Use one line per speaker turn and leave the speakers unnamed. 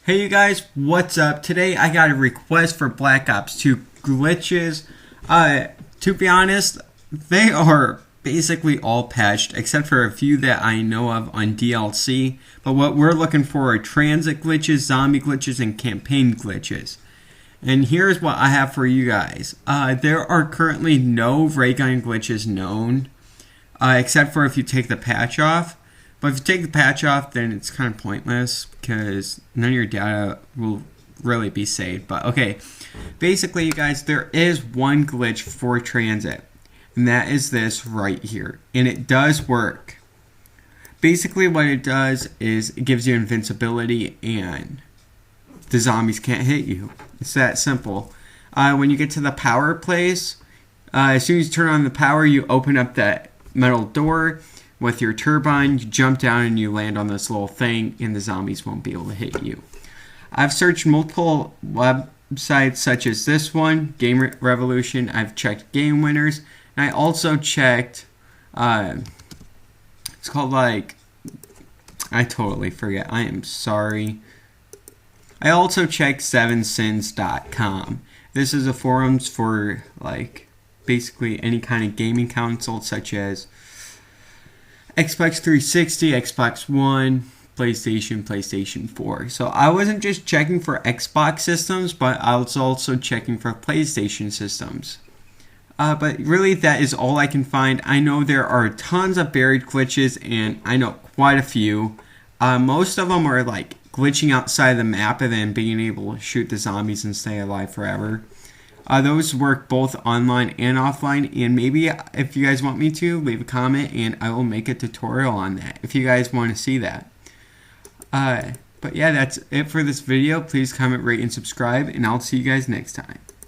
Hey you guys, what's up? Today I got a request for Black Ops 2 glitches. To be honest, they are basically all patched except for a few that I know of on DLC. But what we're looking for are transit glitches, zombie glitches, and campaign glitches. And here's what I have for you guys. There are currently no ray gun glitches known, except for if you take the patch off. But if you take the patch off, then it's kind of pointless because none of your data will really be saved. But okay, basically, you guys, there is one glitch for transit, and that is this right here. And it does work. Basically, what it does is it gives you invincibility and the zombies can't hit you. It's that simple. When you get to the power place, as soon as you turn on the power, you open up that metal door with your turbine, you jump down and you land on this little thing and the zombies won't be able to hit you. I've searched multiple websites such as this one, Game Revolution. I've checked Game Winners. And I also checked, it's called like, I totally forget. I am sorry. I also checked 7sins.com. This is a forums for like basically any kind of gaming console such as Xbox 360, Xbox One, PlayStation 4. So I wasn't just checking for Xbox systems, but I was also checking for PlayStation systems. But really that is all I can find. I know there are tons of buried glitches, and I know quite a few. Most of them are like glitching outside the map and then being able to shoot the zombies and stay alive forever. Those work both online and offline, and maybe if you guys want me to, leave a comment and I will make a tutorial on that if you guys want to see that. But yeah, that's it for this video. Please comment, rate, and subscribe, and I'll see you guys next time.